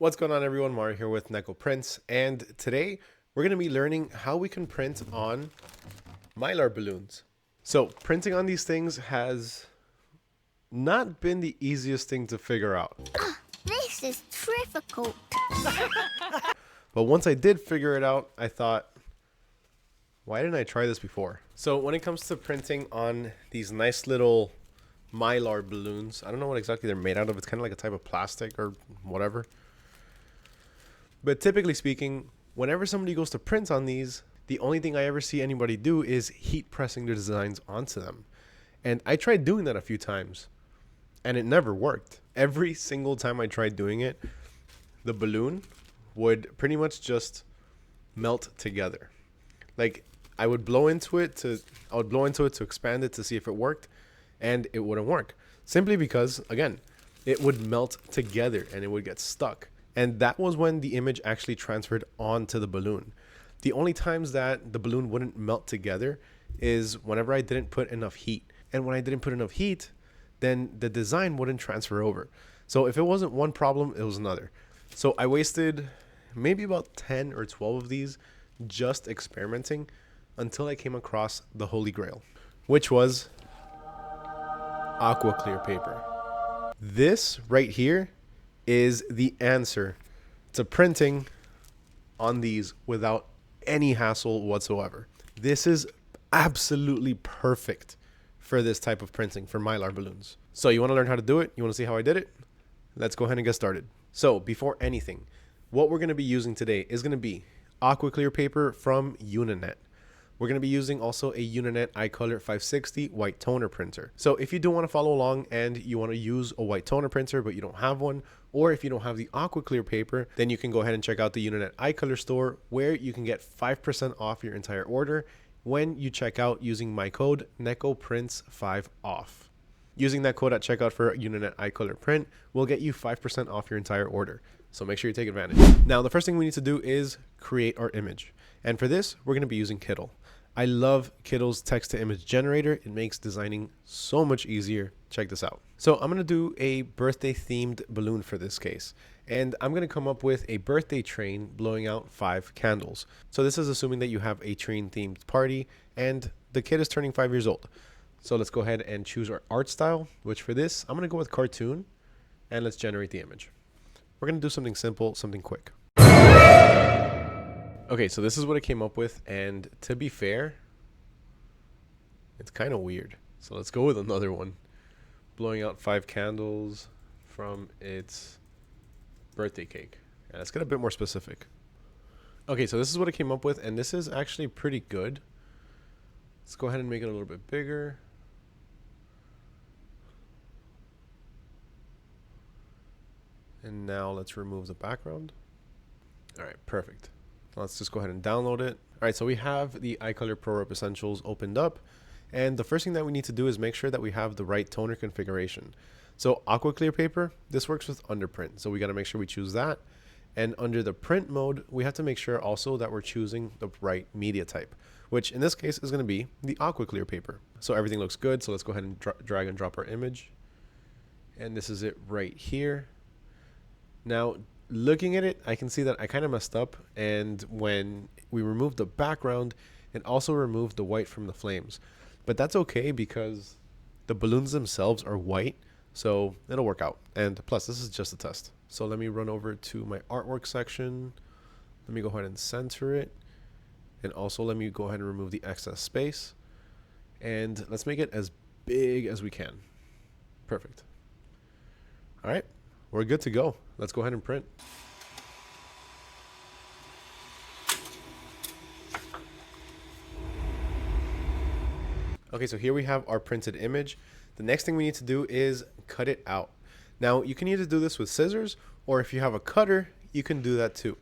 What's going on, everyone? Mario here with Neko Prints, and today we're going to be learning how we can print on Mylar balloons. So printing on these things has not been the easiest thing to figure out. This is difficult. But once I did figure it out, I thought, why didn't I try this before? So when it comes to printing on these nice little Mylar balloons, I don't know what exactly they're made out of. It's kind of like a type of plastic or whatever. But typically speaking, whenever somebody goes to print on these, the only thing I ever see anybody do is heat pressing their designs onto them. And I tried doing that a few times, and it never worked. Every single time I tried doing it, the balloon would pretty much just melt together. Like I would blow into it to expand it to see if it worked, and it wouldn't work. Simply because, again, it would melt together and it would get stuck. And that was when the image actually transferred onto the balloon. The only times that the balloon wouldn't melt together is whenever I didn't put enough heat. And when I didn't put enough heat, then the design wouldn't transfer over. So if it wasn't one problem, it was another. So I wasted maybe about 10 or 12 of these just experimenting until I came across the Holy Grail, which was AquaClear paper. This right here is the answer to printing on these without any hassle whatsoever. This is absolutely perfect for this type of printing for Mylar balloons. So you want to learn how to do it? You want to see how I did it? Let's go ahead and get started. So before anything, what we're going to be using today is going to be AquaClear paper from Uninet. We're going to be using also a Uninet iColor 560 white toner printer. So if you do want to follow along and you want to use a white toner printer but you don't have one, or if you don't have the AquaClear paper, then you can go ahead and check out the Uninet iColor store, where you can get 5% off your entire order when you check out using my code NECOPRINTS5OFF. Using that code at checkout for Uninet iColor print will get you 5% off your entire order. So make sure you take advantage. Now, the first thing we need to do is create our image. And for this, we're going to be using Kittl. I love Kittl's text-to-image generator. It makes designing so much easier. Check this out. So I'm going to do a birthday-themed balloon for this case. And I'm going to come up with a birthday train blowing out 5 candles. So this is assuming that you have a train-themed party and the kid is turning 5 years old. So let's go ahead and choose our art style, which for this, I'm going to go with cartoon, and let's generate the image. We're going to do something simple, something quick. Okay, so this is what I came up with, and to be fair, it's kind of weird. So let's go with another one. Blowing out 5 candles from its birthday cake. Yeah, let's get a bit more specific. Okay, so this is what I came up with, and this is actually pretty good. Let's go ahead and make it a little bit bigger. And now let's remove the background. All right, perfect. Let's just go ahead and download it. All right, so we have the iColor Pro Rep Essentials opened up. And the first thing that we need to do is make sure that we have the right toner configuration. So AquaClear paper, this works with underprint. So we got to make sure we choose that. And under the print mode, we have to make sure also that we're choosing the right media type, which in this case is going to be the AquaClear paper. So everything looks good. So let's go ahead and drag and drop our image. And this is it right here. Now, looking at it, I can see that I kind of messed up, and when we removed the background, it also removed the white from the flames. But that's okay because the balloons themselves are white, so it'll work out. And plus, this is just a test. So let me run over to my artwork section. Let me go ahead and center it. And also let me go ahead and remove the excess space. And let's make it as big as we can. Perfect. All right, we're good to go. Let's go ahead and print. Okay, so here we have our printed image. The next thing we need to do is cut it out. Now, you can either do this with scissors, or if you have a cutter, you can do that too.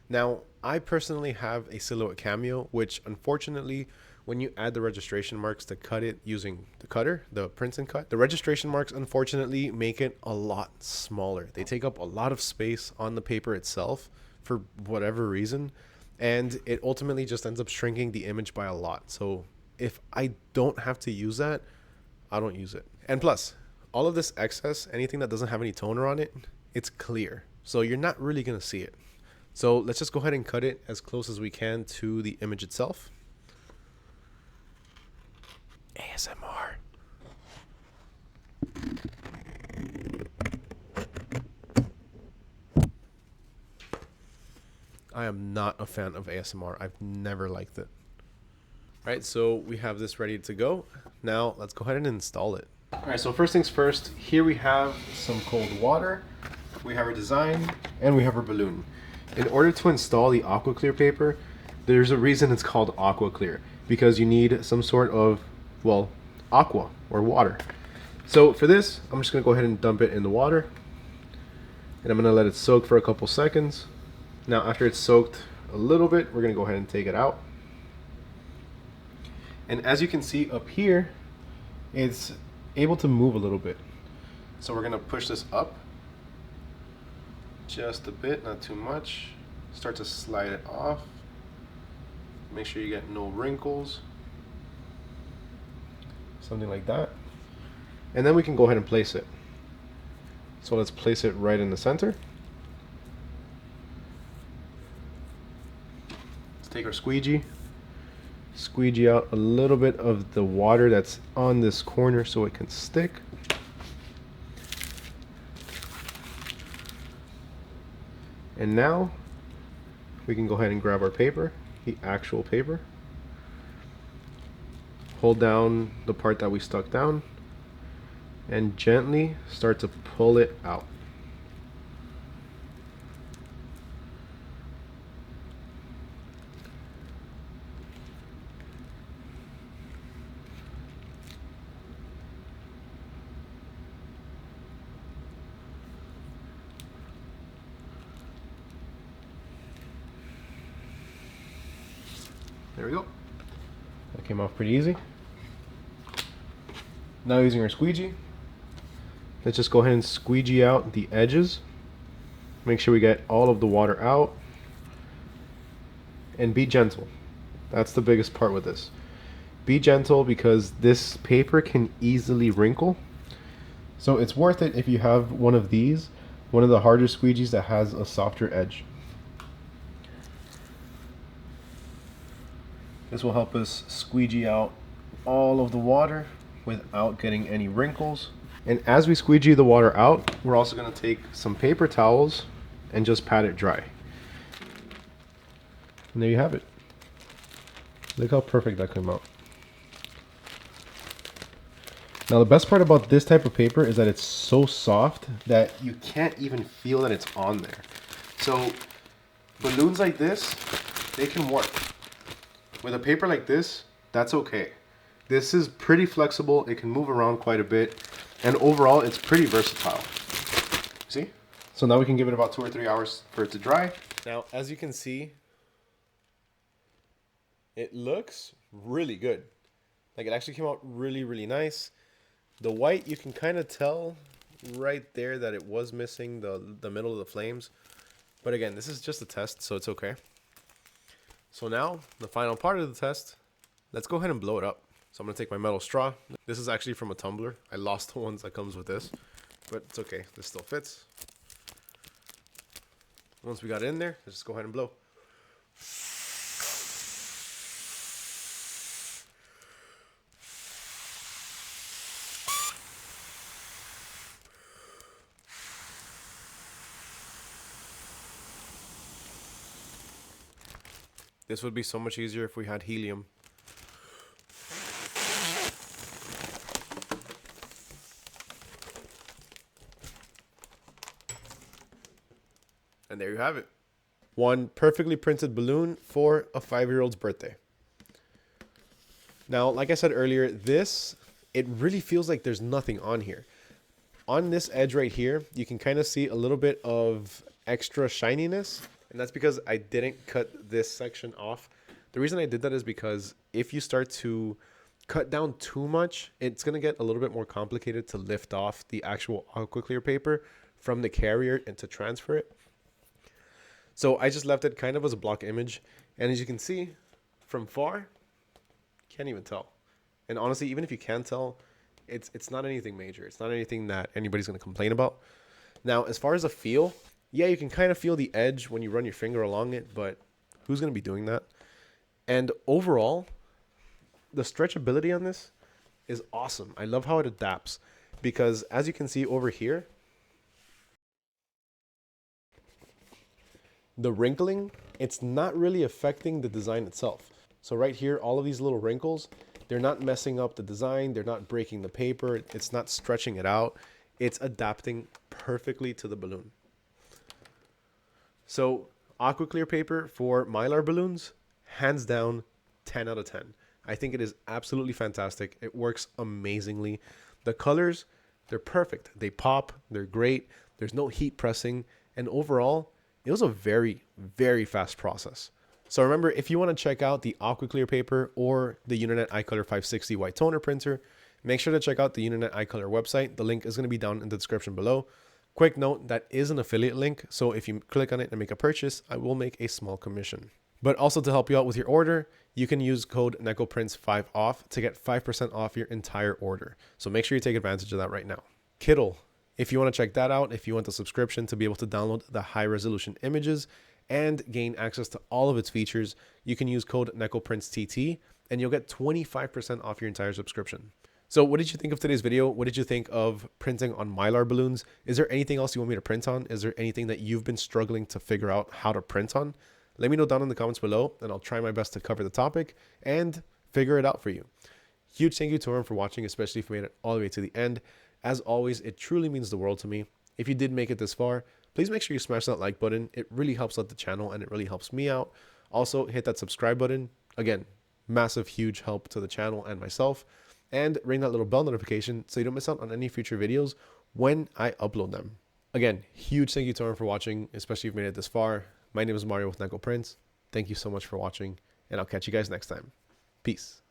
Now, I personally have a Silhouette Cameo, which unfortunately, when you add the registration marks to cut it using the cutter, the print and cut, the registration marks unfortunately make it a lot smaller. They take up a lot of space on the paper itself for whatever reason, and it ultimately just ends up shrinking the image by a lot. So if I don't have to use that, I don't use it. And plus, all of this excess, anything that doesn't have any toner on it, it's clear. So you're not really going to see it. So let's just go ahead and cut it as close as we can to the image itself. ASMR. I am not a fan of ASMR. I've never liked it. All right, so we have this ready to go. Now let's go ahead and install it. All right, so first things first, here we have some cold water, we have our design, and we have our balloon. In order to install the AquaClear paper, there's a reason it's called AquaClear, because you need some sort of, well, aqua or water. So for this, I'm just gonna go ahead and dump it in the water, and I'm gonna let it soak for a couple seconds. Now after it's soaked a little bit, we're gonna go ahead and take it out. And as you can see up here, it's able to move a little bit. So we're gonna push this up just a bit, not too much. Start to slide it off. Make sure you get no wrinkles. Something like that. And then we can go ahead and place it. So let's place it right in the center. Let's take our squeegee. Squeegee out a little bit of the water that's on this corner so it can stick. And now we can go ahead and grab our paper, the actual paper. Hold down the part that we stuck down and gently start to pull it out. There we go. That came off pretty easy. Now using our squeegee, let's just go ahead and squeegee out the edges. Make sure we get all of the water out. And be gentle. That's the biggest part with this. Be gentle because this paper can easily wrinkle. So it's worth it if you have one of these, one of the harder squeegees that has a softer edge. This will help us squeegee out all of the water without getting any wrinkles. And as we squeegee the water out, we're also going to take some paper towels and just pat it dry. And there you have it. Look how perfect that came out. Now the best part about this type of paper is that it's so soft that you can't even feel that it's on there. So balloons like this, they can warp. With a paper like this, that's okay. This is pretty flexible, it can move around quite a bit, and overall it's pretty versatile. See? So now we can give it about 2 or 3 hours for it to dry. Now, as you can see, it looks really good. Like it actually came out really, really nice. The white, you can kind of tell right there that it was missing the middle of the flames. But again, this is just a test, so it's okay. So now, the final part of the test, let's go ahead and blow it up. So I'm going to take my metal straw. This is actually from a tumbler. I lost the ones that comes with this, but it's okay. This still fits. Once we got in there, let's just go ahead and blow. This would be so much easier if we had helium. And there you have it. One perfectly printed balloon for a 5-year-old's birthday. Now, like I said earlier, it really feels like there's nothing on here. On this edge right here, you can kind of see a little bit of extra shininess. And that's because I didn't cut this section off. The reason I did that is because if you start to cut down too much, it's going to get a little bit more complicated to lift off the actual AquaClear paper from the carrier and to transfer it. So I just left it kind of as a block image. And as you can see from far, can't even tell. And honestly, even if you can tell, it's not anything major. It's not anything that anybody's going to complain about. Now, as far as a feel, Yeah, you can kind of feel the edge when you run your finger along it, but who's going to be doing that? And overall, the stretchability on this is awesome. I love how it adapts because as you can see over here, the wrinkling, it's not really affecting the design itself. So right here, all of these little wrinkles, they're not messing up the design. They're not breaking the paper. It's not stretching it out. It's adapting perfectly to the balloon. So AquaClear paper for Mylar balloons, hands down, 10 out of 10. I think it is absolutely fantastic. It works amazingly. The colors, they're perfect. They pop, they're great. There's no heat pressing. And overall, it was a very, very fast process. So remember, if you want to check out the AquaClear paper or the Uninet iColor 560 white toner printer, make sure to check out the Uninet iColor website. The link is going to be down in the description below. Quick note, that is an affiliate link, so if you click on it and make a purchase, I will make a small commission. But also to help you out with your order, you can use code NECOPRINTS5OFF to get 5% off your entire order. So make sure you take advantage of that right now. Kittl, if you want to check that out, if you want the subscription to be able to download the high resolution images and gain access to all of its features, you can use code NECOPRINTSTT and you'll get 25% off your entire subscription. So what did you think of today's video? What did you think of printing on Mylar balloons? Is there anything else you want me to print on? Is there anything that you've been struggling to figure out how to print on? Let me know down in the comments below and I'll try my best to cover the topic and figure it out for you. Huge thank you to everyone for watching, especially if you made it all the way to the end. As always, it truly means the world to me. If you did make it this far, please make sure you smash that like button. It really helps out the channel and it really helps me out. Also, hit that subscribe button. Again, massive, huge help to the channel and myself. And ring that little bell notification so you don't miss out on any future videos when I upload them. Again, huge thank you to everyone for watching, especially if you've made it this far. My name is Mario with NECOPRINTS. Thank you so much for watching, and I'll catch you guys next time. Peace.